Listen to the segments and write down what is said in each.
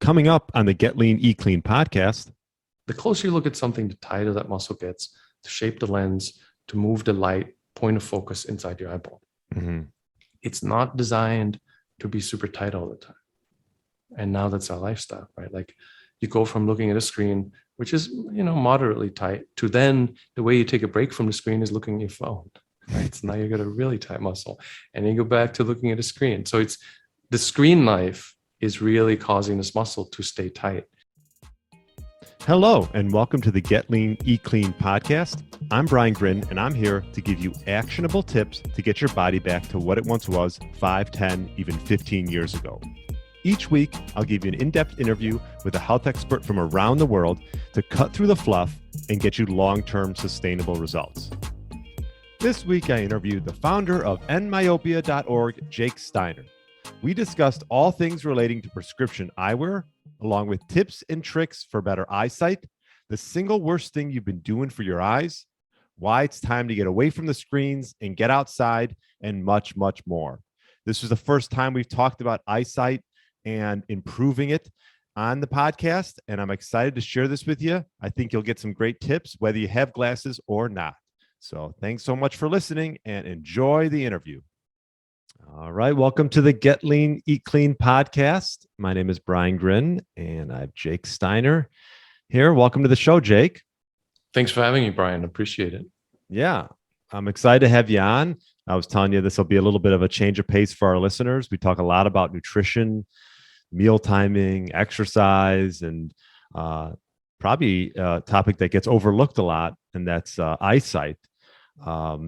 Coming up on the Get Lean, Eat Clean podcast. The closer you look at something, the tighter that muscle gets to shape the lens, to move the light, point of focus inside your eyeball. Mm-hmm. It's not designed to be super tight all the time. And now that's our lifestyle, right? Like you go from looking at a screen, which is, moderately tight, to then the way you take a break from the screen is looking at your phone, right? So now you got a really tight muscle and you go back to looking at a screen. So it's the screen life is really causing this muscle to stay tight. Hello, and welcome to the Get Lean, Eat Clean podcast. I'm Brian Grin, and I'm here to give you actionable tips to get your body back to what it once was 5, 10, even 15 years ago. Each week, I'll give you an in-depth interview with a health expert from around the world to cut through the fluff and get you long-term sustainable results. This week, I interviewed the founder of EndMyopia.org, Jake Steiner. We discussed all things relating to prescription eyewear, along with tips and tricks for better eyesight, the single worst thing you've been doing for your eyes, why it's time to get away from the screens and get outside, and much, much more. This is the first time we've talked about eyesight and improving it on the podcast, and I'm excited to share this with you. I think you'll get some great tips, whether you have glasses or not. So thanks so much for listening and enjoy the interview. All right. Welcome to the Get Lean, Eat Clean podcast. My name is Brian Grin, and I have Jake Steiner here. Welcome to the show, Jake. Thanks for having me, Brian. Appreciate it. Yeah, I'm excited to have you on. I was telling you this will be a little bit of a change of pace for our listeners. We talk a lot about nutrition, meal timing, exercise, and probably a topic that gets overlooked a lot, and that's eyesight.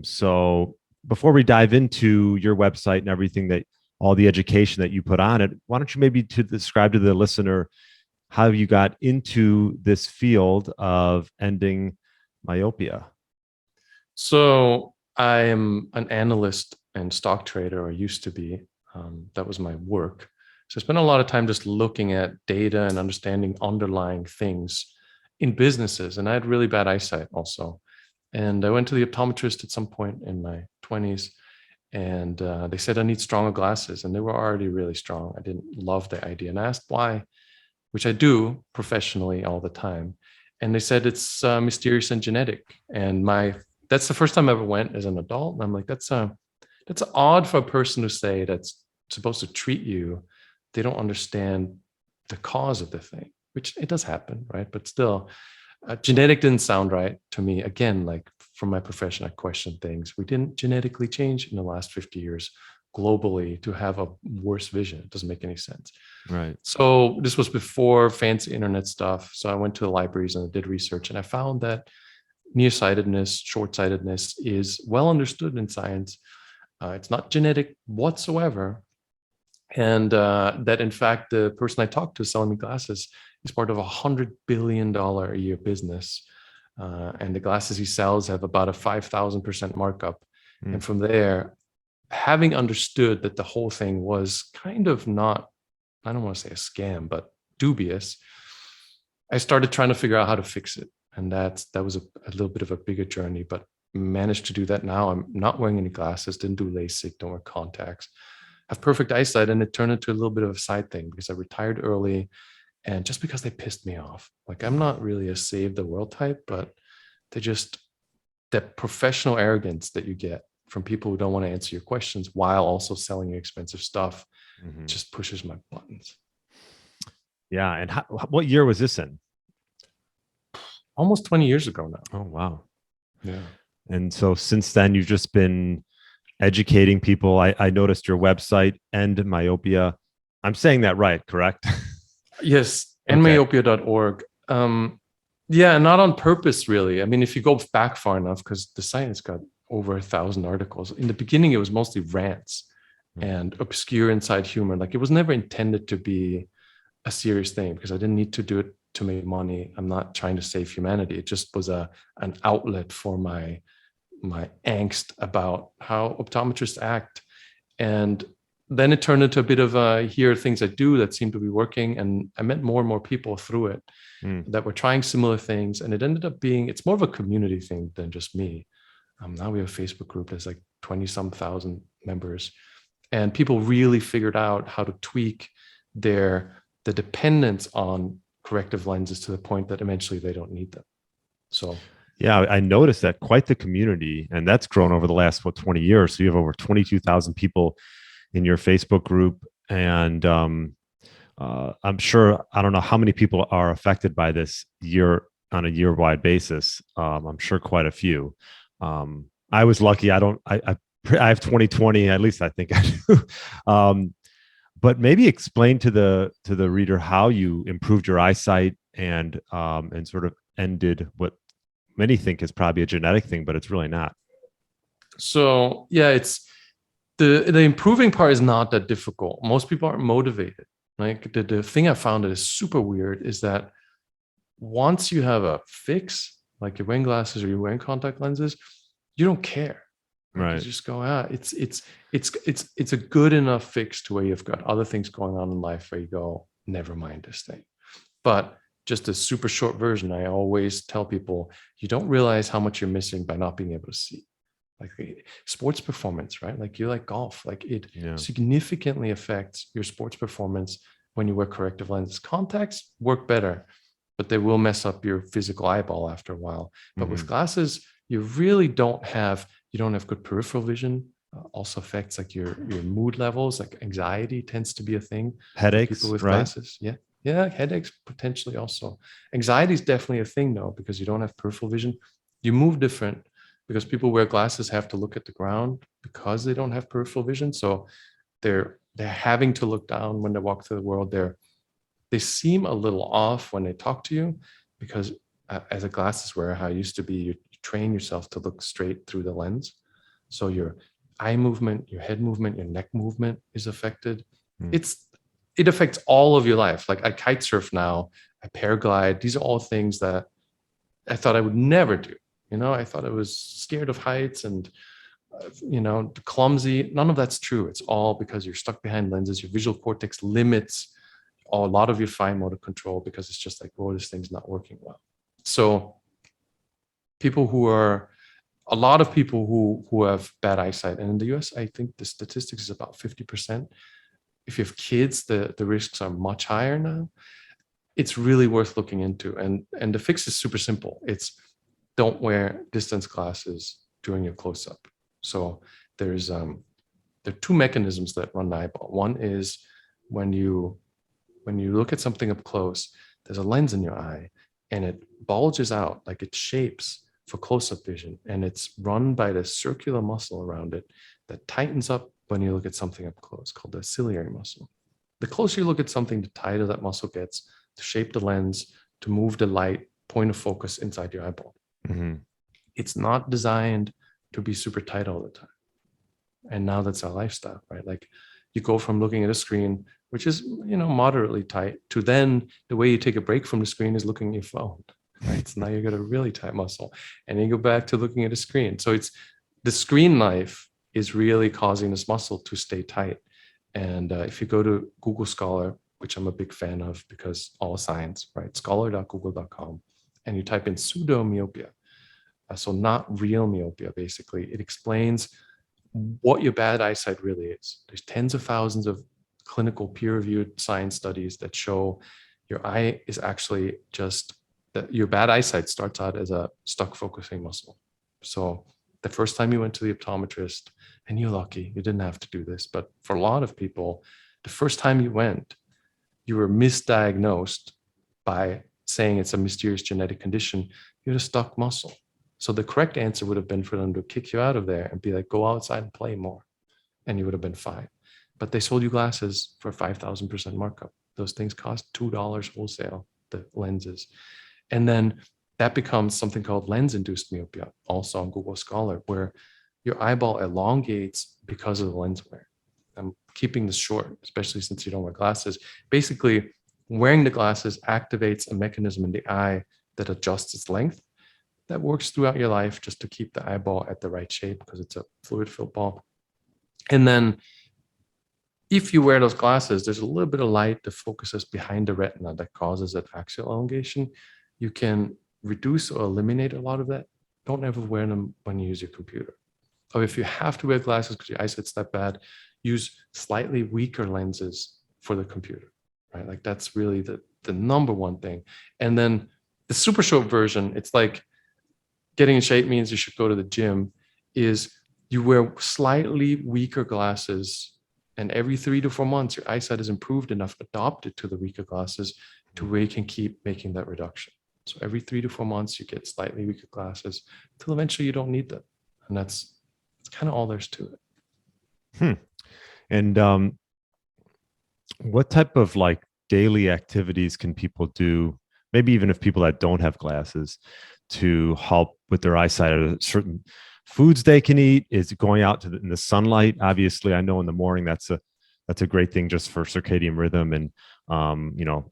So before we dive into your website and everything, that all the education that you put on it, why don't you maybe to describe to the listener how you got into this field of ending myopia? So I am an analyst and stock trader, or used to be. That was my work. So I spent a lot of time just looking at data and understanding underlying things in businesses. And I had really bad eyesight also. And I went to the optometrist at some point in my 20s, and they said I need stronger glasses, and they were already really strong. I didn't love the idea, and I asked why, which I do professionally all the time. And they said it's mysterious and genetic. And that's the first time I ever went as an adult. And I'm like, that's odd for a person to say that's supposed to treat you. They don't understand the cause of the thing, which it does happen, right? But still, genetic didn't sound right to me. Again, like from my profession, I question things. We didn't genetically change in the last 50 years globally to have a worse vision. It doesn't make any sense. Right. So this was before fancy internet stuff. So I went to the libraries and I did research, and I found that nearsightedness, shortsightedness is well understood in science. It's not genetic whatsoever. And that in fact, the person I talked to selling me glasses is part of a $100 billion a year business. And the glasses he sells have about a 5,000% markup. And from there, having understood that the whole thing was kind of not, I don't want to say a scam, but dubious, I started trying to figure out how to fix it. And that was a little bit of a bigger journey, but managed to do that now. I'm not wearing any glasses, didn't do LASIK, don't wear contacts, have perfect eyesight. And it turned into a little bit of a side thing because I retired early. And just because they pissed me off, like I'm not really a save the world type, but that professional arrogance that you get from people who don't want to answer your questions while also selling you expensive stuff just pushes my buttons. Yeah. And what year was this in? Almost 20 years ago now. Oh, wow. Yeah. And so since then, you've just been educating people. I noticed your website, EndMyopia. I'm saying that right, correct? Yes, Okay. EndMyopia.org. Yeah, not on purpose, really. I mean, if you go back far enough, because the site has got over 1,000 articles. In the beginning, it was mostly rants and obscure inside humor. Like it was never intended to be a serious thing because I didn't need to do it to make money. I'm not trying to save humanity. It just was an outlet for my angst about how optometrists act. And then it turned into a bit of here are things I do that seem to be working. And I met more and more people through it that were trying similar things. And it ended up being, it's more of a community thing than just me. Now we have a Facebook group that's like 20-some thousand members. And people really figured out how to tweak their the dependence on corrective lenses to the point that eventually they don't need them. So yeah, I noticed that quite the community, and that's grown over the last 20 years. So you have over 22,000 people in your Facebook group, and I'm sure, I don't know how many people are affected by this on a year-wide basis. I'm sure quite a few. I was lucky. I have 20/20. At least I think I do. But maybe explain to the reader how you improved your eyesight and sort of ended what many think is probably a genetic thing, but it's really not. So yeah, it's the improving part is not that difficult. Most people aren't motivated. Like the thing I found that is super weird is that once you have a fix, like you're wearing glasses or you're wearing contact lenses, you don't care. Right. You just go, it's a good enough fix to where you've got other things going on in life where you go, never mind this thing. But just a super short version, I always tell people, you don't realize how much you're missing by not being able to see. Like sports performance, right? Like you like golf, like it significantly affects your sports performance when you wear corrective lenses. Contacts work better, but they will mess up your physical eyeball after a while. But with glasses, you really don't have good peripheral vision. Also affects like your mood levels, like anxiety tends to be a thing. Headaches, people with right? Glasses. Yeah, headaches potentially also. Anxiety is definitely a thing though, because you don't have peripheral vision. You move different because people wear glasses have to look at the ground because they don't have peripheral vision. So they're having to look down when they walk through the world. They seem a little off when they talk to you because as a glasses wearer, how it used to be, you train yourself to look straight through the lens. So your eye movement, your head movement, your neck movement is affected. It affects all of your life. Like I kite surf now, I paraglide. These are all things that I thought I would never do. I thought I was scared of heights and, clumsy. None of that's true. It's all because you're stuck behind lenses. Your visual cortex limits a lot of your fine motor control because it's just like, oh, this thing's not working well. So a lot of people who have bad eyesight, and in the US, I think the statistics is about 50%. If you have kids, the risks are much higher now. It's really worth looking into. And the fix is super simple. It's don't wear distance glasses during your close-up. So there are two mechanisms that run the eyeball. One is when you look at something up close, there's a lens in your eye and it bulges out, like it shapes for close-up vision. And it's run by the circular muscle around it that tightens up when you look at something up close, called the ciliary muscle. The closer you look at something, the tighter that muscle gets to shape the lens, to move the light point of focus inside your eyeball. It's not designed to be super tight all the time. And now that's our lifestyle, right? Like you go from looking at a screen, which is, moderately tight, to then the way you take a break from the screen is looking at your phone, right? So now you got a really tight muscle and then you go back to looking at a screen. So it's the screen life is really causing this muscle to stay tight. And if you go to Google Scholar, which I'm a big fan of because all science, right? Scholar.google.com, and you type in pseudomyopia. So not real myopia, basically. It explains what your bad eyesight really is. There's tens of thousands of clinical peer-reviewed science studies that show your eye is actually just that your bad eyesight starts out as a stuck focusing muscle. So the first time you went to the optometrist, and you're lucky, you didn't have to do this, but for a lot of people, the first time you went, you were misdiagnosed by saying it's a mysterious genetic condition. You had a stuck muscle. So the correct answer would have been for them to kick you out of there and be like, go outside and play more. And you would have been fine. But they sold you glasses for 5,000% markup. Those things cost $2 wholesale, the lenses. And then that becomes something called lens-induced myopia, also on Google Scholar, where your eyeball elongates because of the lens wear. I'm keeping this short, especially since you don't wear glasses. Basically, wearing the glasses activates a mechanism in the eye that adjusts its length. That works throughout your life just to keep the eyeball at the right shape because it's a fluid-filled ball. And then if you wear those glasses, there's a little bit of light that focuses behind the retina that causes that axial elongation. You can reduce or eliminate a lot of that. Don't ever wear them when you use your computer. Or if you have to wear glasses because your eyesight's that bad, use slightly weaker lenses for the computer. right? Like that's really the number one thing. And then the super short version, it's like getting in shape means you should go to the gym, is you wear slightly weaker glasses, and every 3 to 4 months, your eyesight is improved enough, adopted to the weaker glasses to where you can keep making that reduction. So every 3 to 4 months, you get slightly weaker glasses till eventually you don't need them. And that's kind of all there's to it. And what type of like daily activities can people do, maybe even if people that don't have glasses, to help with their eyesight? Are there certain foods they can eat? Is it going out in the sunlight? Obviously, I know in the morning that's a great thing just for circadian rhythm and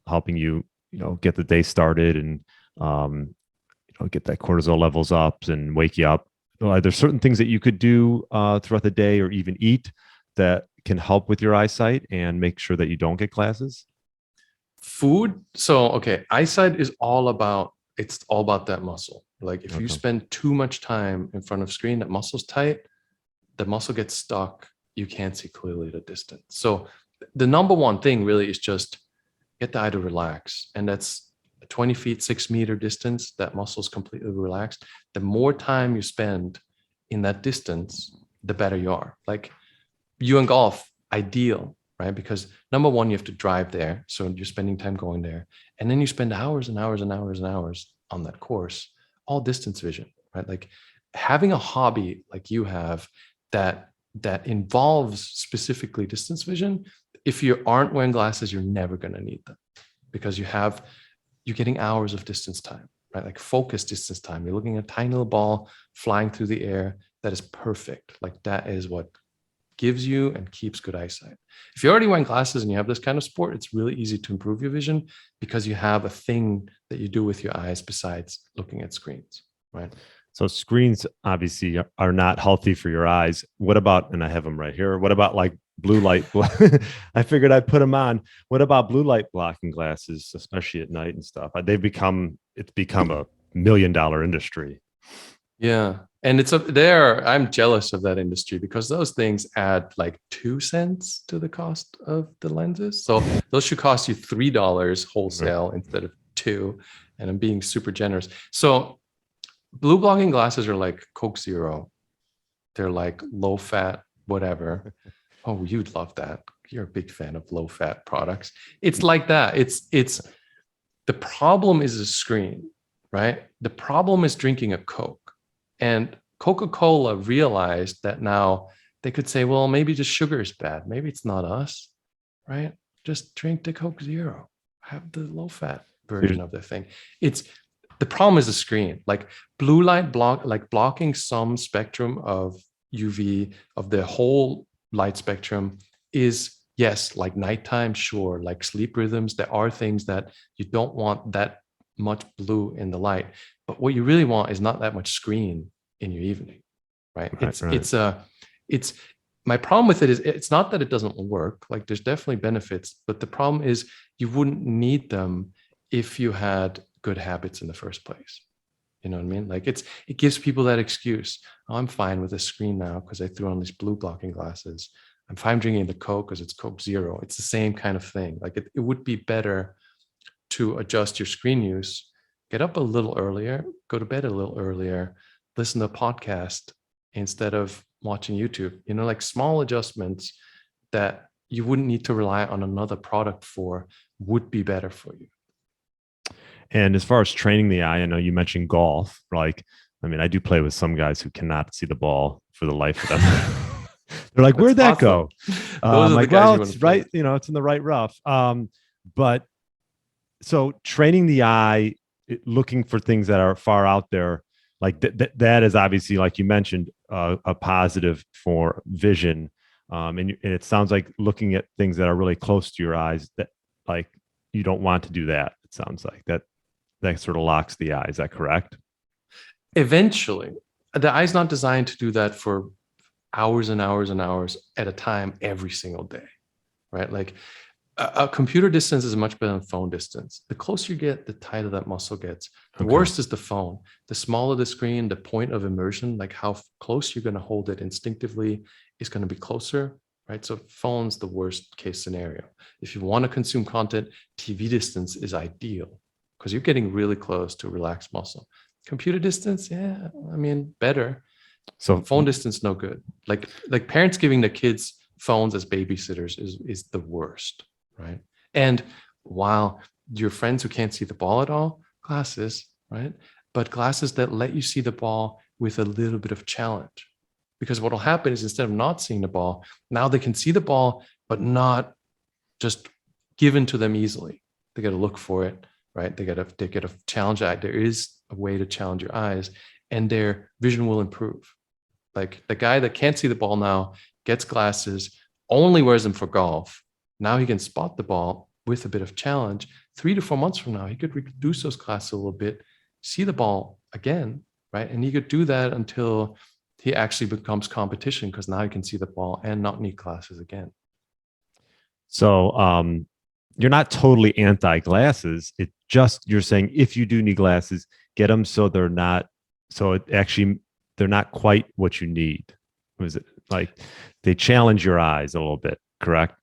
helping you get the day started and get that cortisol levels up and wake you up. Are there certain things that you could do throughout the day or even eat that can help with your eyesight and make sure that you don't get glasses? Food. So, okay, eyesight is all about that muscle. Like if you spend too much time in front of screen, that muscle's tight, the muscle gets stuck, you can't see clearly at a distance. So the number one thing really is just get the eye to relax. And that's a 20 feet, 6 meter distance, that muscle's completely relaxed. The more time you spend in that distance, the better you are. Like you and golf, ideal, right? Because number one, you have to drive there. So you're spending time going there. And then you spend hours and hours and hours and hours on that course, all distance vision, right? Like having a hobby like you have that involves specifically distance vision, if you aren't wearing glasses, you're never going to need them because you're getting hours of distance time, right? Like focused distance time. You're looking at a tiny little ball flying through the air. That is perfect. Like that is what gives you and keeps good eyesight. If you're already wearing glasses and you have this kind of sport, it's really easy to improve your vision because you have a thing that you do with your eyes besides looking at screens, right? So screens obviously are not healthy for your eyes. What about, and I have them right here, what about like blue light? I figured I'd put them on. What about blue light blocking glasses, especially at night and stuff? It's become a $1 million industry. Yeah. And it's up there. I'm jealous of that industry because those things add like 2 cents to the cost of the lenses. So those should cost you $3 wholesale instead of 2. And I'm being super generous. So blue blocking glasses are like Coke Zero. They're like low fat, whatever. Oh, you'd love that. You're a big fan of low fat products. It's like that. It's the problem is a screen, right? The problem is drinking a Coke. And Coca-Cola realized that now they could say, well, maybe just sugar is bad. Maybe it's not us, right? Just drink the Coke Zero. Have the low-fat version of the thing. The problem is the screen. Like blue light blocking some spectrum of UV, of the whole light spectrum is, yes, like nighttime, sure, like sleep rhythms. There are things that you don't want that much blue in the light. But what you really want is not that much screen in your evening, right? It's my problem with it is it's not that it doesn't work. Like there's definitely benefits, but the problem is you wouldn't need them if you had good habits in the first place. You know what I mean? Like it gives people that excuse. Oh, I'm fine with a screen now because I threw on these blue blocking glasses. I'm fine drinking the Coke because it's Coke Zero. It's the same kind of thing. Like it would be better to adjust your screen use, get up a little earlier, go to bed a little earlier, listen to a podcast instead of watching YouTube, like small adjustments that you wouldn't need to rely on another product for would be better for you. And as far as training the eye, I know you mentioned golf. Like, I mean, I do play with some guys who cannot see the ball for the life of them. They're like, where'd that go? I'm like, well, it's right, it's in the right rough. But so training the eye, looking for things that are far out there, like that is obviously, like you mentioned, a positive for vision. And it sounds like looking at things that are really close to your eyes, that like you don't want to do that. It sounds like that sort of locks the eye. Is that correct? Eventually, the eye's not designed to do that for hours and hours and hours at a time every single day, right? Like a computer distance is much better than phone distance. The closer you get, the tighter that muscle gets. The worst is the phone. The smaller the screen, the point of immersion, like how close you're going to hold it instinctively, is going to be closer, right? So phone's the worst case scenario. If you want to consume content, TV distance is ideal because you're getting really close to relaxed muscle. Computer distance, yeah, I mean, better. So phone distance, no good. Like parents giving their kids phones as babysitters is the worst, right? And while your friends who can't see the ball at all, glasses, right? But glasses that let you see the ball with a little bit of challenge. Because what will happen is instead of not seeing the ball, now they can see the ball, but not just given to them easily. They got to look for it, right? They got to challenge that. There is a way to challenge your eyes, and their vision will improve. Like the guy that can't see the ball now gets glasses, only wears them for golf. Now he can spot the ball with a bit of challenge. 3 to 4 months from now, he could reduce those glasses a little bit, see the ball again, right? And he could do that until he actually becomes competition, because now he can see the ball and not need glasses again. So you're not totally anti-glasses. It just, you're saying if you do need glasses, get them so they're not quite what you need. Was it like they challenge your eyes a little bit, correct?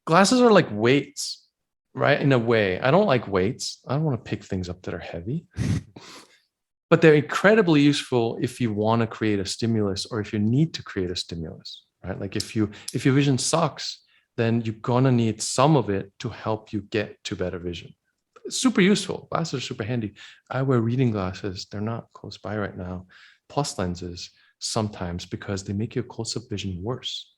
Glasses are like weights, right? In a way, I don't like weights. I don't want to pick things up that are heavy, but they're incredibly useful if you want to create a stimulus or if you need to create a stimulus, right? Like if your vision sucks, then you're going to need some of it to help you get to better vision. It's super useful. Glasses are super handy. I wear reading glasses. They're not close by right now. Plus lenses sometimes, because they make your close-up vision worse.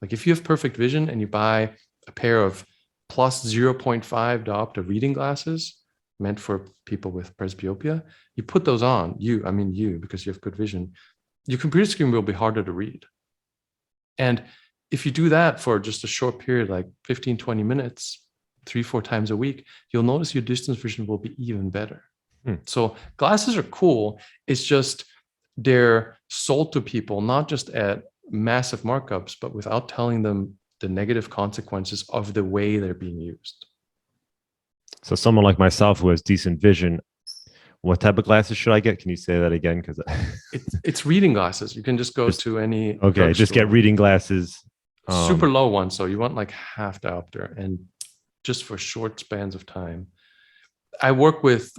Like if you have perfect vision and you buy a pair of plus 0.5 diopter reading glasses meant for people with presbyopia, you put those on, because you have good vision, your computer screen will be harder to read. And if you do that for just a short period, like 15, 20 minutes, 3-4 times a week, you'll notice your distance vision will be even better. So glasses are cool. It's just they're sold to people, not just at massive markups, but without telling them the negative consequences of the way they're being used. So someone like myself who has decent vision, what type of glasses should I get? Can you say that again? Because it's reading glasses. You can just go to any. Okay, just get reading glasses. Super low ones. So you want like half diopter, and just for short spans of time. I work with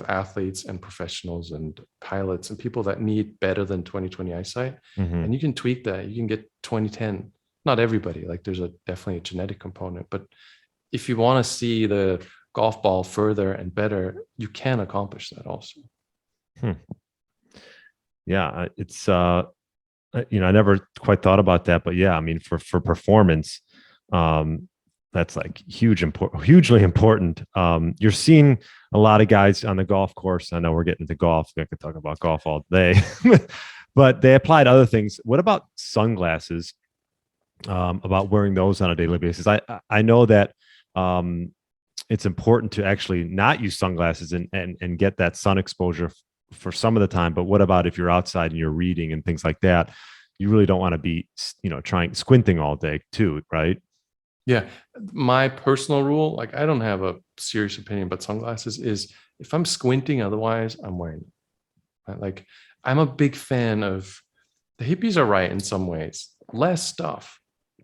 athletes and professionals and pilots and people that need better than 20/20 eyesight. And you can tweak that. You can get 20/10. Not everybody. Like there's definitely a genetic component, but if you want to see the golf ball further and better, you can accomplish that also. Yeah, it's I never quite thought about that, but yeah, I mean, for performance, that's like hugely important. You're seeing a lot of guys on the golf course. I know we're getting into golf. I could talk about golf all day, but they applied other things. What about sunglasses? About wearing those on a daily basis? I know that it's important to actually not use sunglasses and get that sun exposure for some of the time. But what about if you're outside and you're reading and things like that? You really don't want to be, squinting all day too, right? Yeah. My personal rule, like I don't have a serious opinion about sunglasses, is if I'm squinting, otherwise I'm wearing them. Right? Like I'm a big fan of, the hippies are right in some ways, less stuff,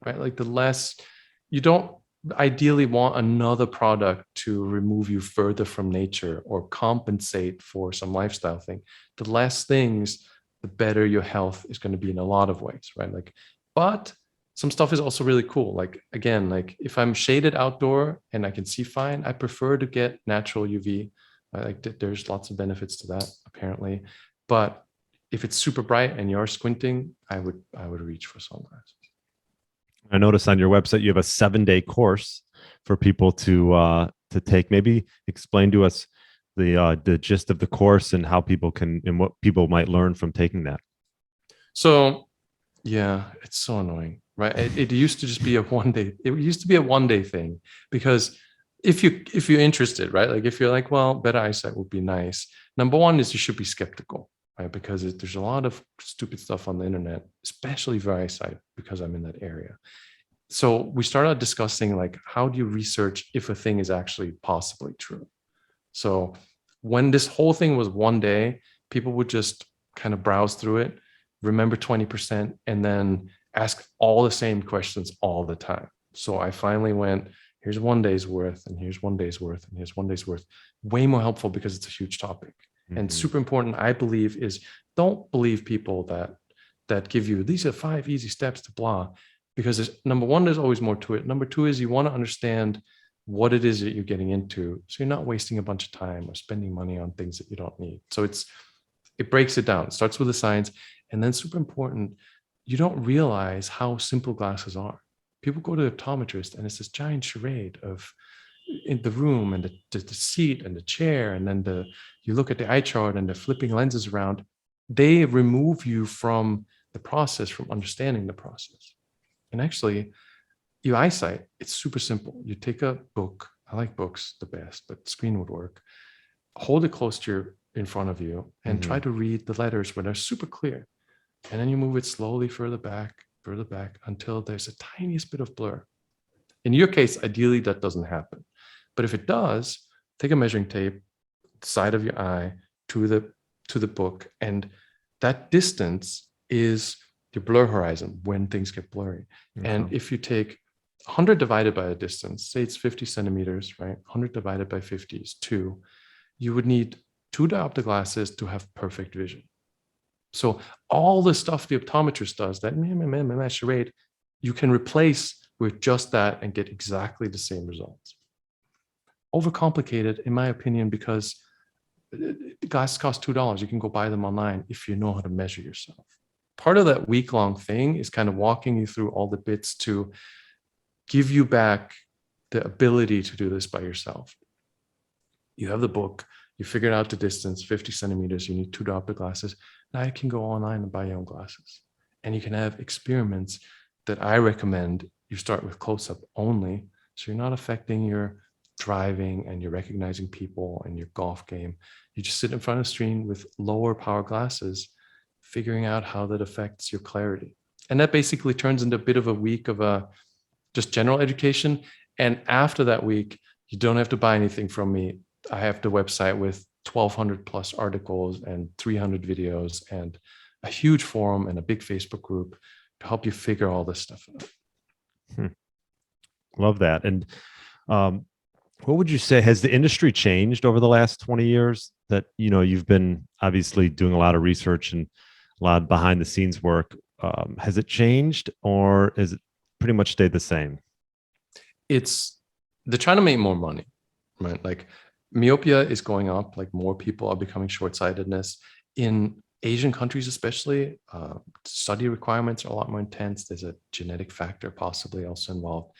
right? Like you don't ideally want another product to remove you further from nature or compensate for some lifestyle thing. The less things, the better your health is going to be in a lot of ways, right? Like, but some stuff is also really cool. Like, again, like if I'm shaded outdoor and I can see fine, I prefer to get natural UV. Like there's lots of benefits to that apparently. But if it's super bright and you're squinting, I would reach for sunglasses. I noticed on your website you have a 7-day course for people to take. Maybe explain to us the gist of the course and how people can and what people might learn from taking that. So, yeah, it's so annoying, right? It used to just be a 1-day. It used to be a 1-day thing, because if you're interested, right? Like if you're like, well, better eyesight would be nice. Number one is you should be skeptical, right? Because there's a lot of stupid stuff on the internet, especially for eyesight, because I'm in that area. So we started discussing like, how do you research if a thing is actually possibly true? So when this whole thing was 1 day, people would just kind of browse through it, remember 20%, and then ask all the same questions all the time. So I finally went, here's 1 day's worth, and here's 1 day's worth, and here's 1 day's worth. Way more helpful because it's a huge topic. And super important, I believe, is don't believe people that give you, these are 5 easy steps to blah, because number one, there's always more to it. Number two is you want to understand what it is that you're getting into, so you're not wasting a bunch of time or spending money on things that you don't need. So it breaks it down. It starts with the science, and then super important, you don't realize how simple glasses are. People go to the optometrist and it's this giant charade of in the room and the seat and the chair, and then you look at the eye chart and the flipping lenses around. They remove you from the process, from understanding the process. And actually, your eyesight, it's super simple. You take a book. I like books the best, but screen would work. Hold it close to in front of you and try to read the letters where they're super clear. And then you move it slowly further back until there's a tiniest bit of blur. In your case, ideally, that doesn't happen. But if it does, take a measuring tape, side of your eye to the book, and that distance is your blur horizon when things get blurry. And if you take 100 divided by a distance, say it's 50 centimeters, right? 100 divided by 50 is 2. You would need 2 diopter glasses to have perfect vision. So all the stuff the optometrist does, that charade, you can replace with just that and get exactly the same results. Overcomplicated, in my opinion, because glasses cost $2. You can go buy them online if you know how to measure yourself. Part of that week-long thing is kind of walking you through all the bits to give you back the ability to do this by yourself. You have the book, you figured out the distance, 50 centimeters, you need 2 diopter glasses. Now you can go online and buy your own glasses. And you can have experiments that I recommend you start with close-up only, so you're not affecting your driving and you're recognizing people and your golf game. You just sit in front of the screen with lower power glasses, figuring out how that affects your clarity. And that basically turns into a bit of a week of just general education. And after that week, you don't have to buy anything from me. I have the website with 1,200 plus articles and 300 videos and a huge forum and a big Facebook group to help you figure all this stuff out. Love that. And what would you say, has the industry changed over the last 20 years that, you've been obviously doing a lot of research and a lot of behind the scenes work? Has it changed, or is it pretty much stayed the same? They're trying to make more money, right? Like myopia is going up, like more people are becoming short-sightedness. In Asian countries especially, study requirements are a lot more intense. There's a genetic factor possibly also involved.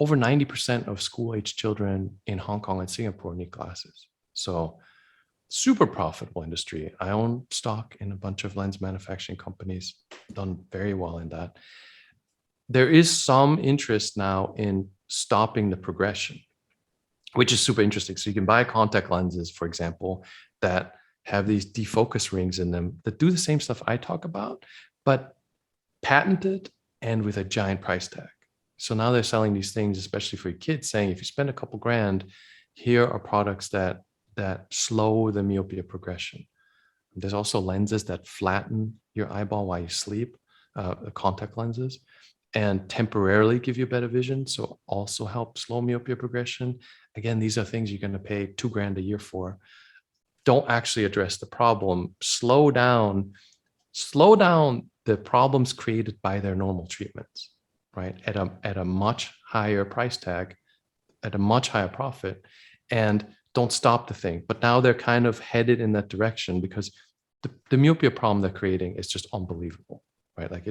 Over 90% of school-age children in Hong Kong and Singapore need glasses. So super profitable industry. I own stock in a bunch of lens manufacturing companies, done very well in that. There is some interest now in stopping the progression, which is super interesting. So you can buy contact lenses, for example, that have these defocus rings in them that do the same stuff I talk about, but patented and with a giant price tag. So now they're selling these things, especially for your kids, saying if you spend a couple grand, here are products that slow the myopia progression. There's also lenses that flatten your eyeball while you sleep, contact lenses, and temporarily give you better vision. So also help slow myopia progression. Again, these are things you're going to pay $2 grand a year for. Don't actually address the problem. Slow down the problems created by their normal treatments, right? At a much higher price tag, at a much higher profit, and don't stop the thing. But now they're kind of headed in that direction because the myopia problem they're creating is just unbelievable, right? Like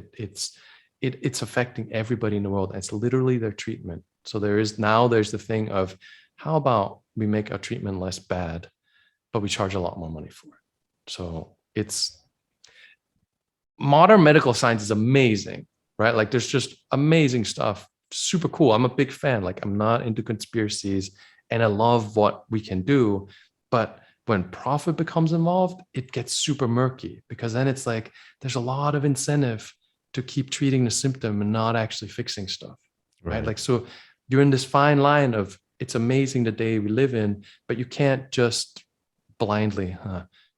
it's affecting everybody in the world. And it's literally their treatment. So there's the thing of, how about we make our treatment less bad, but we charge a lot more money for it. So modern medical science is amazing, right? Like there's just amazing stuff, super cool. I'm a big fan. Like I'm not into conspiracies and I love what we can do. But when profit becomes involved, it gets super murky, because then it's like, there's a lot of incentive to keep treating the symptom and not actually fixing stuff, right? Like, so you're in this fine line of, it's amazing the day we live in, but you can't just blindly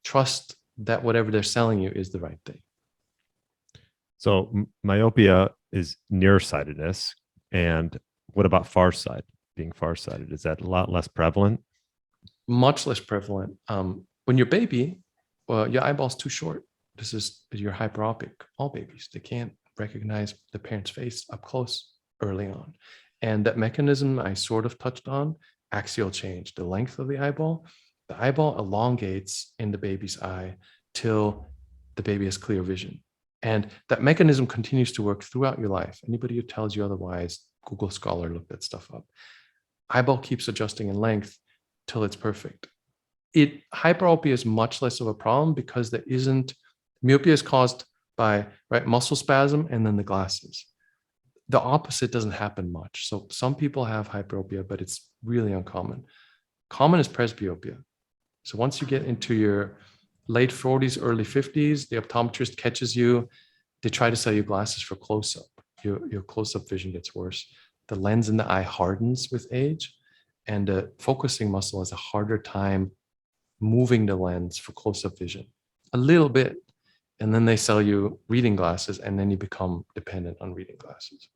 trust that whatever they're selling you is the right thing. So myopia is nearsightedness. And what about farsight? Being farsighted, is that a lot less prevalent? Much less prevalent. When you're a baby, your eyeball's too short. You're hyperopic. All babies, they can't recognize the parent's face up close early on. And that mechanism I sort of touched on, axial change, the length of the eyeball elongates in the baby's eye till the baby has clear vision. And that mechanism continues to work throughout your life. Anybody who tells you otherwise, Google Scholar, look that stuff up. Eyeball keeps adjusting in length till it's perfect. Hyperopia is much less of a problem because myopia is caused by muscle spasm and then the glasses. The opposite doesn't happen much. So some people have hyperopia, but it's really uncommon. Common is presbyopia. So once you get into your late 40s, early 50s, the optometrist catches you. They try to sell you glasses for close-up. Your close-up vision gets worse. The lens in the eye hardens with age, and the focusing muscle has a harder time moving the lens for close-up vision. A little bit, and then they sell you reading glasses, and then you become dependent on reading glasses.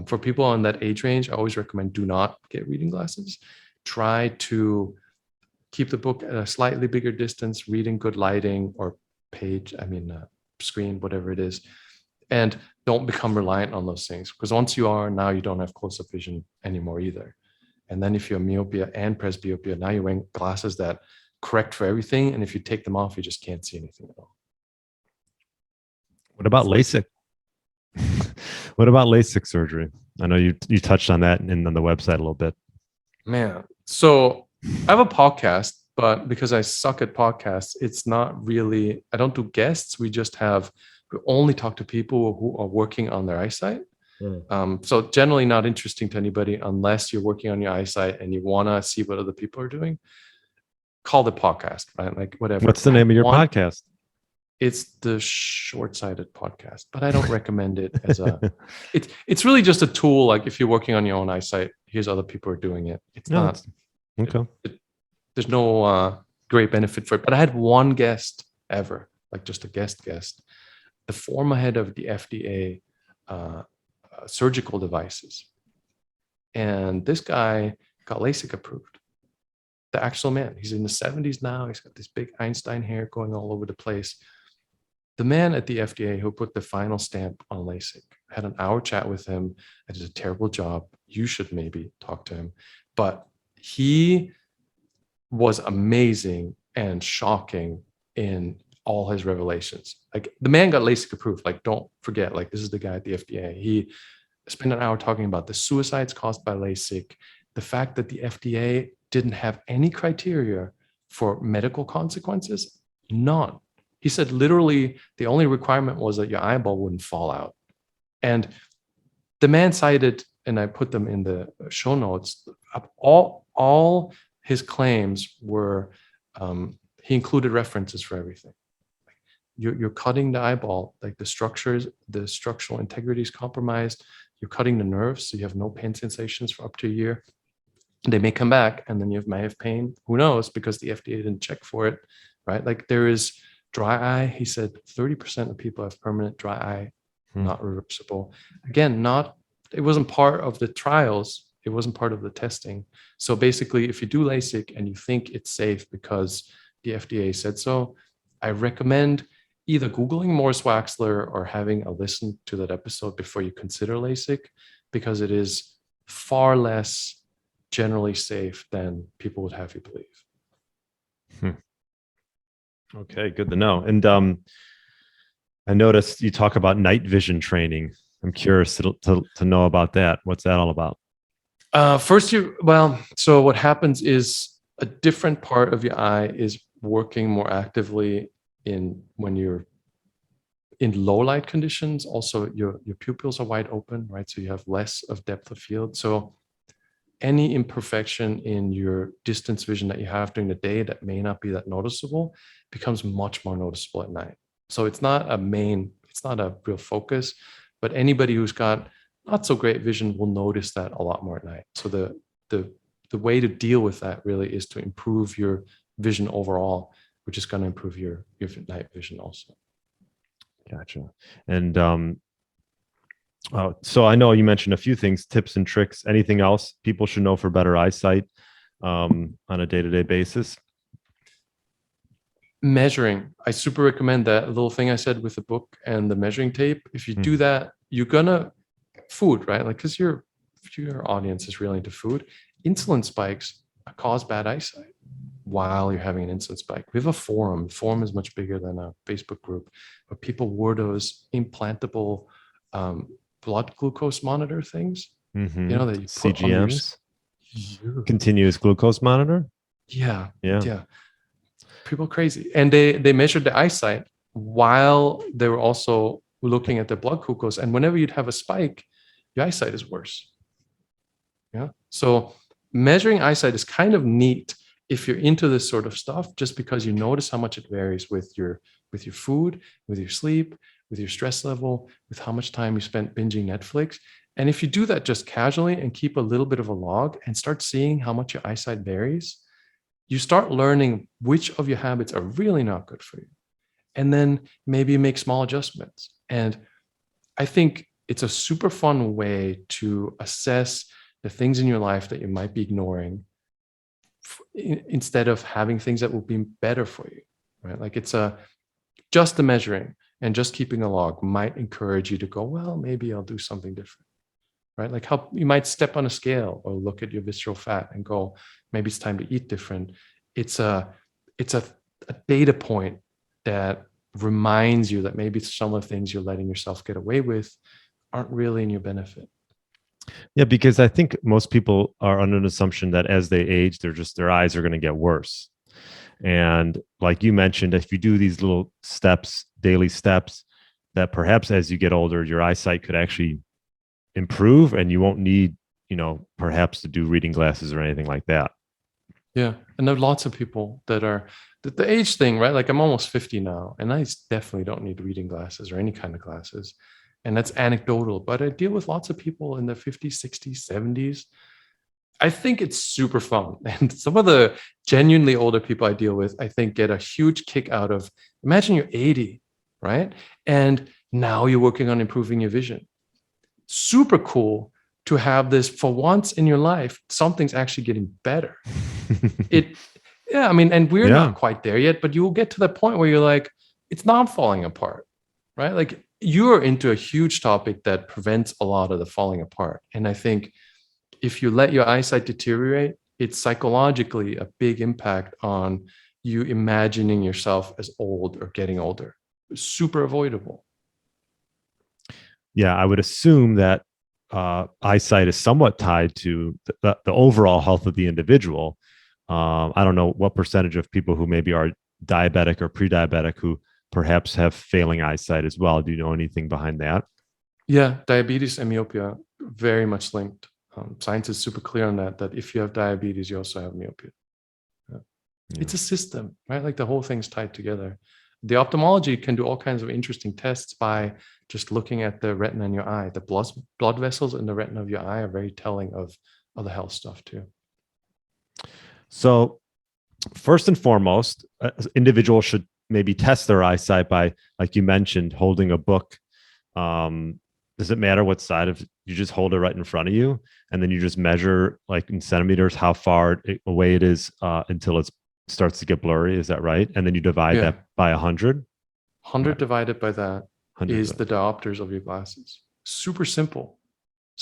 For people on that age range, I always recommend do not get reading glasses. Try to keep the book at a slightly bigger distance, reading good lighting or screen, whatever it is. And don't become reliant on those things, because once you are, now you don't have close-up vision anymore either. And then if you're myopia and presbyopia, now you're wearing glasses that correct for everything. And if you take them off, you just can't see anything at all. What about LASIK? What about LASIK surgery? I know you touched on that on the website a little bit. Man, so I have a podcast, but because I suck at podcasts, it's not really, I don't do guests. We only talk to people who are working on their eyesight. So generally not interesting to anybody unless you're working on your eyesight and you want to see what other people are doing. Call the podcast, right? Like whatever. What's the name of your podcast? It's the Shortsighted Podcast, but I don't recommend it as it's really just a tool. Like if you're working on your own eyesight, here's other people are doing it. It's not okay. There's no great benefit for it. But I had one guest ever, like just a guest, the former head of the FDA surgical devices. And this guy got LASIK approved. The actual man, he's in the 70s now. He's got this big Einstein hair going all over the place. The man at the FDA who put the final stamp on LASIK, had an hour chat with him. I did a terrible job. You should maybe talk to him. But he was amazing and shocking in all his revelations. Like the man got LASIK approved. Like, don't forget, like this is the guy at the FDA. He spent an hour talking about the suicides caused by LASIK, the fact that the FDA didn't have any criteria for medical consequences, none. He said literally the only requirement was that your eyeball wouldn't fall out. And the man cited, and I put them in the show notes, all his claims were, he included references for everything. You're cutting the eyeball, like the structural integrity is compromised. You're cutting the nerves, so you have no pain sensations for up to a year. They may come back, and then you may have pain. Who knows? Because the FDA didn't check for it, right? Like there is dry eye. He said 30% of people have permanent dry eye, not reversible. Again, it wasn't part of the trials. It wasn't part of the testing. So basically, if you do LASIK and you think it's safe because the FDA said so, I recommend either Googling Morris Waxler or having a listen to that episode before you consider LASIK, because it is far less generally safe than people would have you believe. Okay, good to know. And I noticed you talk about night vision training. I'm curious to know about that. What's that all about? So what happens is a different part of your eye is working more actively when you're in low light conditions. Also, your pupils are wide open, right? So you have less of depth of field. So any imperfection in your distance vision that you have during the day that may not be that noticeable becomes much more noticeable at night. So it's not a real focus, but anybody who's got not so great vision will notice that a lot more at night. So the way to deal with that really is to improve your vision overall, which is going to improve your night vision also. Gotcha. And So I know you mentioned a few things, tips and tricks. Anything else people should know for better eyesight on a day-to-day basis? Measuring. I super recommend that little thing I said with the book and the measuring tape. If you do that, you're gonna food, right? Like, because your audience is really into food. Insulin spikes cause bad eyesight while you're having an insulin spike. We have a forum. The forum is much bigger than a Facebook group, but people wore those implantable blood glucose monitor things. Mm-hmm. You know, that you put CGMs, on continuous glucose monitor. yeah. Yeah. People crazy. And they measured the eyesight while they were also looking at the blood glucose. And whenever you'd have a spike, your eyesight is worse. Yeah. So measuring eyesight is kind of neat if you're into this sort of stuff, just because you notice how much it varies with your food, with your sleep, with your stress level, with how much time you spent binging Netflix. And if you do that just casually and keep a little bit of a log and start seeing how much your eyesight varies, you start learning which of your habits are really not good for you. And then maybe make small adjustments. And I think it's a super fun way to assess the things in your life that you might be ignoring instead of having things that will be better for you, right? Like just the measuring and just keeping a log might encourage you to go, well, maybe I'll do something different, right? Like how you might step on a scale or look at your visceral fat and go, maybe it's time to eat different. It's a data point that reminds you that maybe some of the things you're letting yourself get away with aren't really in your benefit. Yeah, because I think most people are under an assumption that as they age, their eyes are going to get worse. And like you mentioned, if you do these little steps, daily steps, that perhaps as you get older, your eyesight could actually improve and you won't need, perhaps to do reading glasses or anything like that. Yeah. And there are lots of people that are the age thing, right? Like I'm almost 50 now, and I definitely don't need reading glasses or any kind of glasses. And that's anecdotal, but I deal with lots of people in their 50s, 60s, 70s. I think it's super fun. And some of the genuinely older people I deal with, I think, get a huge kick out of, imagine you're 80, right? And now you're working on improving your vision. Super cool to have this for once in your life, something's actually getting better. And we're not quite there yet, but you will get to that point where you're like, it's not falling apart, right? Like you're into a huge topic that prevents a lot of the falling apart. And I think if you let your eyesight deteriorate, it's psychologically a big impact on you imagining yourself as old or getting older. It's super avoidable. Yeah, I would assume that eyesight is somewhat tied to the overall health of the individual. I don't know what percentage of people who maybe are diabetic or pre-diabetic who perhaps have failing eyesight as well. Do you know anything behind that? Yeah, diabetes and myopia, very much linked. Science is super clear on that if you have diabetes, you also have myopia. Yeah. It's a system, right? Like the whole thing's tied together. The ophthalmology can do all kinds of interesting tests by just looking at the retina in your eye. The blood vessels in the retina of your eye are very telling of other health stuff too. So first and foremost, individuals should maybe test their eyesight by, like you mentioned, holding a book. Does it matter what side of you just hold it right in front of you, and then you just measure like in centimeters how far away it is until it starts to get blurry? Is that right? And then you divide that by 100. 100 divided by that is the diopters of your glasses. Super simple,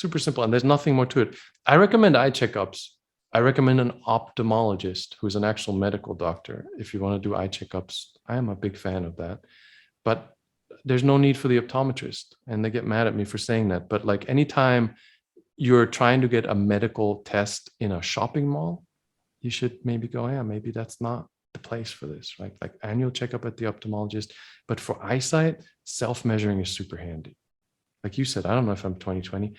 and there's nothing more to it. I recommend eye checkups. I recommend an ophthalmologist who's an actual medical doctor if you want to do eye checkups. I am a big fan of that, but there's no need for the optometrist, and they get mad at me for saying that. But like anytime you're trying to get a medical test in a shopping mall, you should maybe go, yeah, maybe that's not the place for this, right? Like annual checkup at the ophthalmologist. But for eyesight, self-measuring is super handy. Like you said, I don't know if I'm 2020,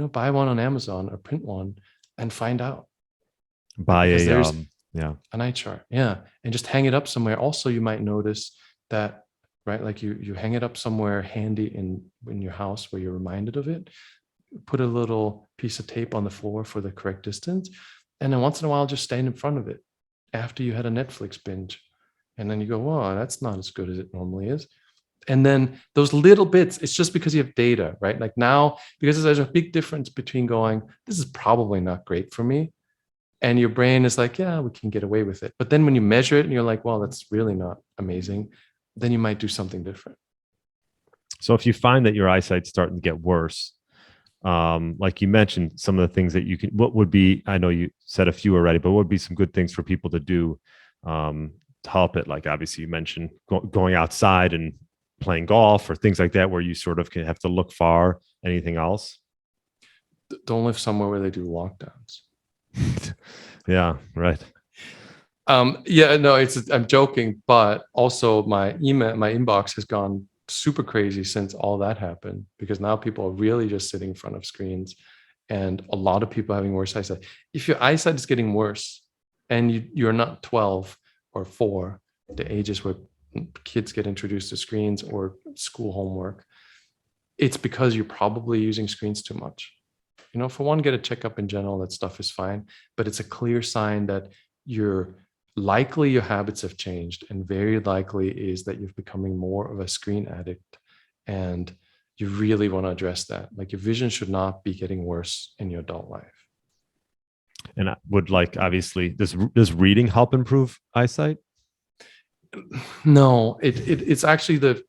buy one on Amazon or print one and find out. Buy an eye chart. Yeah. And just hang it up somewhere. Also, you might notice that, right? Like you hang it up somewhere handy in your house where you're reminded of it. Put a little piece of tape on the floor for the correct distance. And then once in a while, just stand in front of it after you had a Netflix binge. And then you go, whoa, that's not as good as it normally is. And then those little bits, it's just because you have data, right? Like now, because there's a big difference between going, this is probably not great for me, and your brain is like, yeah, we can get away with it. But then when you measure it and you're like, well, that's really not amazing, then you might do something different. So if you find that your eyesight's starting to get worse, like you mentioned, some of the things that you can, what would be, I know you said a few already, but what would be some good things for people to do to help it? Like obviously you mentioned going outside and playing golf or things like that, where you sort of can have to look far. Anything else? Don't live somewhere where they do lockdowns. Yeah, right. Yeah, no, I'm joking, but also my inbox has gone super crazy since all that happened, because now people are really just sitting in front of screens, and a lot of people having worse eyesight. If your eyesight is getting worse and you're not 12 or 4, the ages where kids get introduced to screens or school homework, it's because you're probably using screens too much. For one, get a checkup in general, that stuff is fine, but it's a clear sign that you're likely your habits have changed, and very likely is that you're becoming more of a screen addict, and you really want to address that. Like, your vision should not be getting worse in your adult life. And I would like, obviously, does reading help improve eyesight? No, it's actually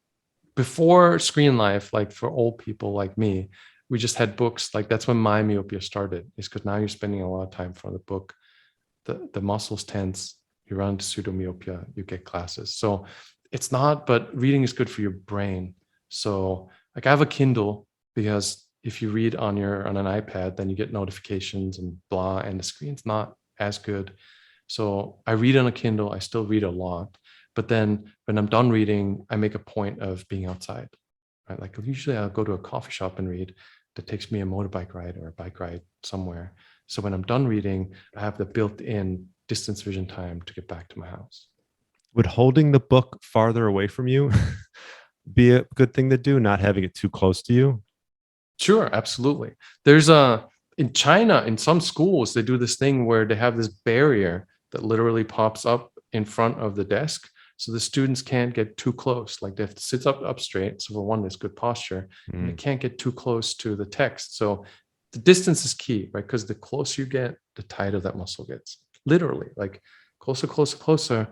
before screen life, like for old people like me, we just had books. Like that's when my myopia started, is because now you're spending a lot of time in front of the book. The muscles tense, you run into pseudomyopia, you get glasses. So it's not, but reading is good for your brain. So like I have a Kindle, because if you read on an iPad, then you get notifications and blah, and the screen's not as good. So I read on a Kindle, I still read a lot. But then when I'm done reading, I make a point of being outside, right? Like usually I'll go to a coffee shop and read. That takes me a motorbike ride or a bike ride somewhere. So when I'm done reading, I have the built-in distance vision time to get back to my house. Would holding the book farther away from you be a good thing to do, not having it too close to you? Sure, absolutely. There's in China, in some schools, they do this thing where they have this barrier that literally pops up in front of the desk, so the students can't get too close. Like they have to sit up straight. So for one, there's good posture, and they can't get too close to the text. So the distance is key, right? Because the closer you get, the tighter that muscle gets. Literally, like closer, closer, closer,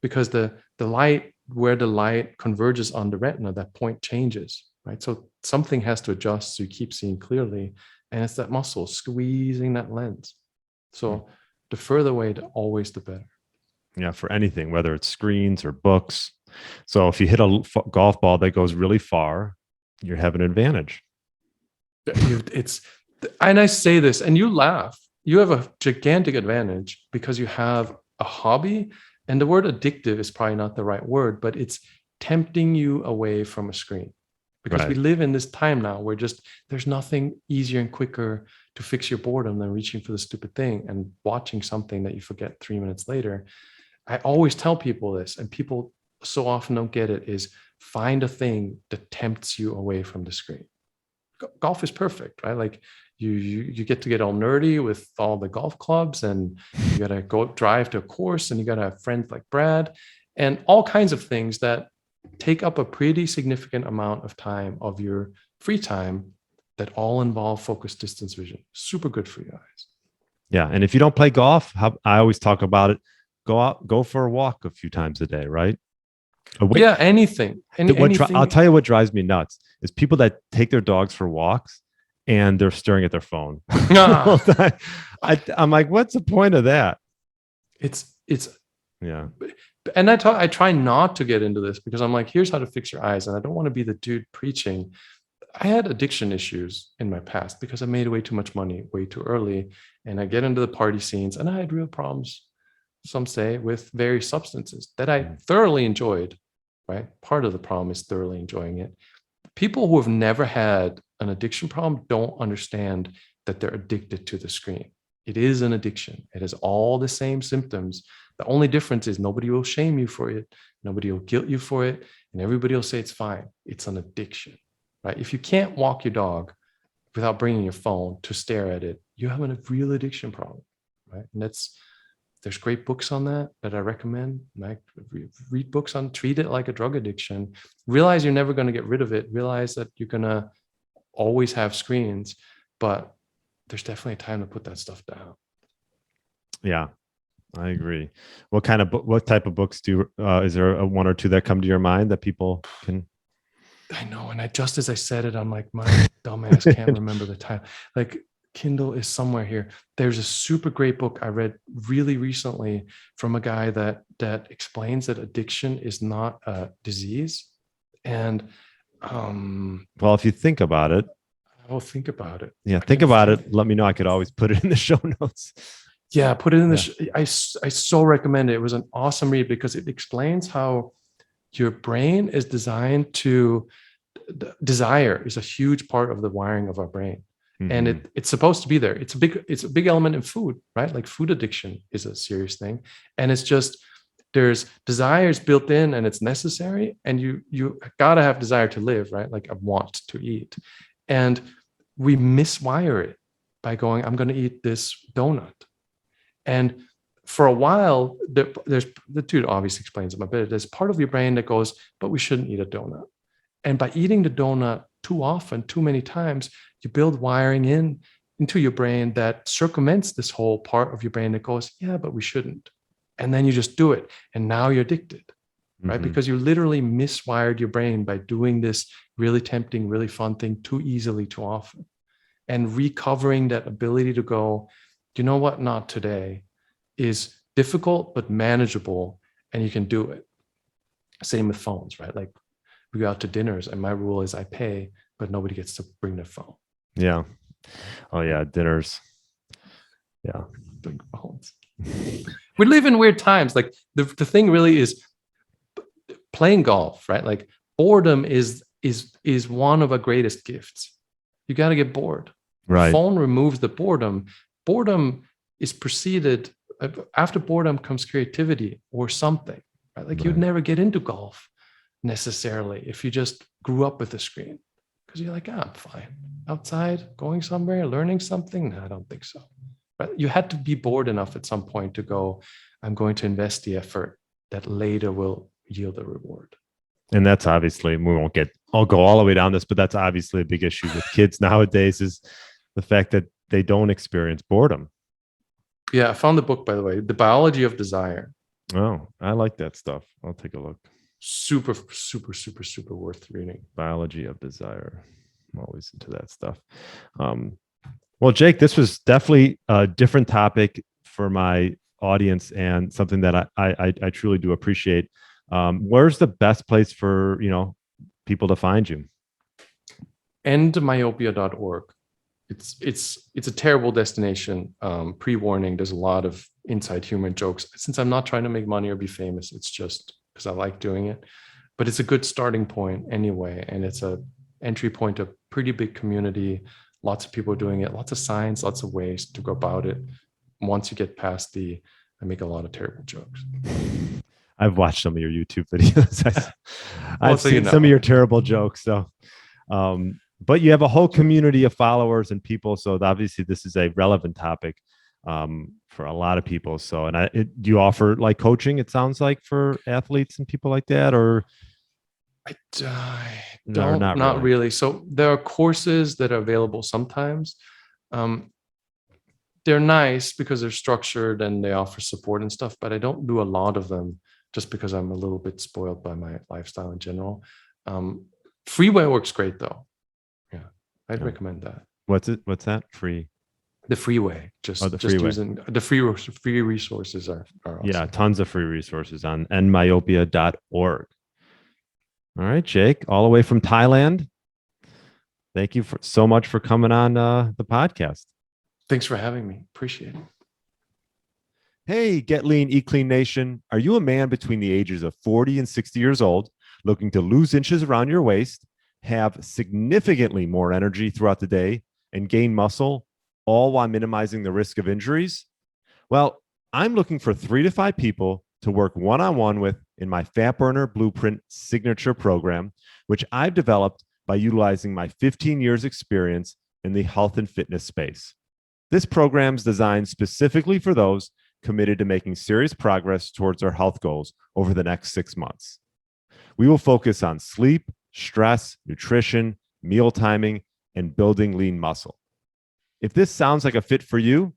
because the light, where the light converges on the retina, that point changes, right? So something has to adjust so you keep seeing clearly, and it's that muscle squeezing that lens. So the further away, always the better. Yeah, for anything, whether it's screens or books. So if you hit a golf ball that goes really far, you have an advantage. And I say this, and you laugh. You have a gigantic advantage because you have a hobby, and the word addictive is probably not the right word, but it's tempting you away from a screen. Because we live in this time now where there's nothing easier and quicker to fix your boredom than reaching for the stupid thing and watching something that you forget 3 minutes later. I always tell people this, and people so often don't get it, is find a thing that tempts you away from the screen. Golf is perfect, right? Like you get to get all nerdy with all the golf clubs, and you got to go drive to a course, and you got to have friends like Brad, and all kinds of things that take up a pretty significant amount of time of your free time that all involve focused distance vision. Super good for your eyes. Yeah. And if you don't play golf, I always talk about it. Go for a walk a few times a day, right? Yeah, anything. Anything. I'll tell you what drives me nuts is people that take their dogs for walks and they're staring at their phone. I'm like, what's the point of that? It's yeah. And I try not to get into this because I'm like, here's how to fix your eyes. And I don't want to be the dude preaching. I had addiction issues in my past because I made way too much money way too early. And I get into the party scenes, and I had real problems, some say, with various substances that I thoroughly enjoyed, right? Part of the problem is thoroughly enjoying it. People who have never had an addiction problem don't understand that they're addicted to the screen. It is an addiction. It has all the same symptoms. The only difference is nobody will shame you for it. Nobody will guilt you for it. And everybody will say it's fine. It's an addiction, right? If you can't walk your dog without bringing your phone to stare at it, you have a real addiction problem, right? And There's great books on that I recommend. Like, read books on, treat it like a drug addiction. Realize you're never going to get rid of it. Realize that you're going to always have screens, but there's definitely a time to put that stuff down. Yeah, I agree. What type of books is there a one or two that come to your mind that people can? I know. And just as I said it, I'm like, my dumbass can't remember the title. Like, Kindle is somewhere here. There's a super great book I read really recently from a guy that explains that addiction is not a disease. And well, if you think about it, I'll think about it. Yeah, think about it. Let me know. I could always put it in the show notes. Yeah, put it in the. I so recommend it. It was an awesome read because it explains how your brain is designed to. Desire is a huge part of the wiring of our brain. And it's supposed to be there. It's a big element in food, right? Like, food addiction is a serious thing. And it's just, there's desires built in and it's necessary. And you gotta have desire to live, right? Like, a want to eat. And we miswire it by going, I'm going to eat this donut. And for a while, there's the dude obviously explains it a bit. There's part of your brain that goes, but we shouldn't eat a donut. And by eating the donut too often, too many times, you build wiring into your brain that circumvents this whole part of your brain that goes, yeah, but we shouldn't. And then you just do it. And now you're addicted, right? Because you literally miswired your brain by doing this really tempting, really fun thing too easily, too often. And recovering that ability to go, you know what, not today, is difficult, but manageable. And you can do it. Same with phones, right? Like, we go out to dinners and my rule is I pay, but nobody gets to bring their phone. Yeah. Oh yeah. Dinners. Yeah. Big phones. We live in weird times. Like, the thing really is playing golf, right? Like, boredom is one of our greatest gifts. You got to get bored. Right. The phone removes the boredom. Boredom is preceded, after boredom comes creativity or something, right? Like, you'd never get into golf necessarily if you just grew up with the screen, because you're like, I'm fine outside, going somewhere, learning something. No, I don't think so. But you had to be bored enough at some point to go, I'm going to invest the effort that later will yield a reward. And that's obviously, I'll go all the way down this, but that's obviously a big issue with kids nowadays, is the fact that they don't experience boredom. Yeah, I found the book, by the way, The Biology of Desire. Oh, I like that stuff. I'll take a look. Super, super, super, super worth reading. Biology of Desire. I'm always into that stuff. Well, Jake, this was definitely a different topic for my audience and something that I truly do appreciate. Where's the best place for, people to find you? EndMyopia.org. It's a terrible destination. Pre-warning, there's a lot of inside human jokes. Since I'm not trying to make money or be famous, it's just because I like doing it. But it's a good starting point anyway. And it's a entry point to a pretty big community. Lots of people doing it, lots of science, lots of ways to go about it. Once you get past I make a lot of terrible jokes. I've watched some of your YouTube videos. I've seen some of your terrible jokes. So, but you have a whole community of followers and people. So obviously this is a relevant topic for a lot of people. So, do you offer like coaching, it sounds like, for athletes and people like that, or? Not really. So there are courses that are available sometimes. They're nice because they're structured and they offer support and stuff, but I don't do a lot of them just because I'm a little bit spoiled by my lifestyle in general. Freeway works great though. Yeah, I'd recommend that. What's that? Free? The Freeway. Just using the free resources are awesome. Yeah, tons of free resources on EndMyopia.org. All right, Jake, all the way from Thailand. Thank you so much for coming on the podcast. Thanks for having me. Appreciate it. Hey, Get Lean, Eat Clean Nation. Are you a man between the ages of 40 and 60 years old, looking to lose inches around your waist, have significantly more energy throughout the day, and gain muscle, all while minimizing the risk of injuries? Well, I'm looking for 3 to 5 people to work one-on-one with in my Fat Burner Blueprint Signature Program, which I've developed by utilizing my 15 years experience in the health and fitness space. This program is designed specifically for those committed to making serious progress towards our health goals over the next 6 months. We will focus on sleep, stress, nutrition, meal timing, and building lean muscle. If this sounds like a fit for you,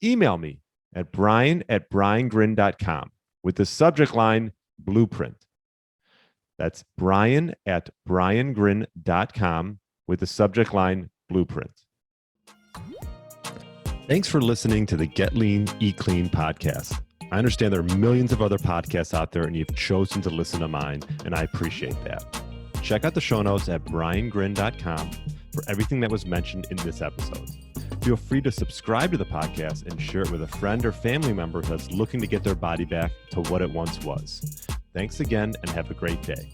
email me at brian@briangrin.com with the subject line Blueprint. That's brian@briangrin.com with the subject line Blueprint. Thanks for listening to the Get Lean, Eat Clean podcast. I understand there are millions of other podcasts out there, and you've chosen to listen to mine, and I appreciate that. Check out the show notes at briangrin.com for everything that was mentioned in this episode. Feel free to subscribe to the podcast and share it with a friend or family member that's looking to get their body back to what it once was. Thanks again, and have a great day.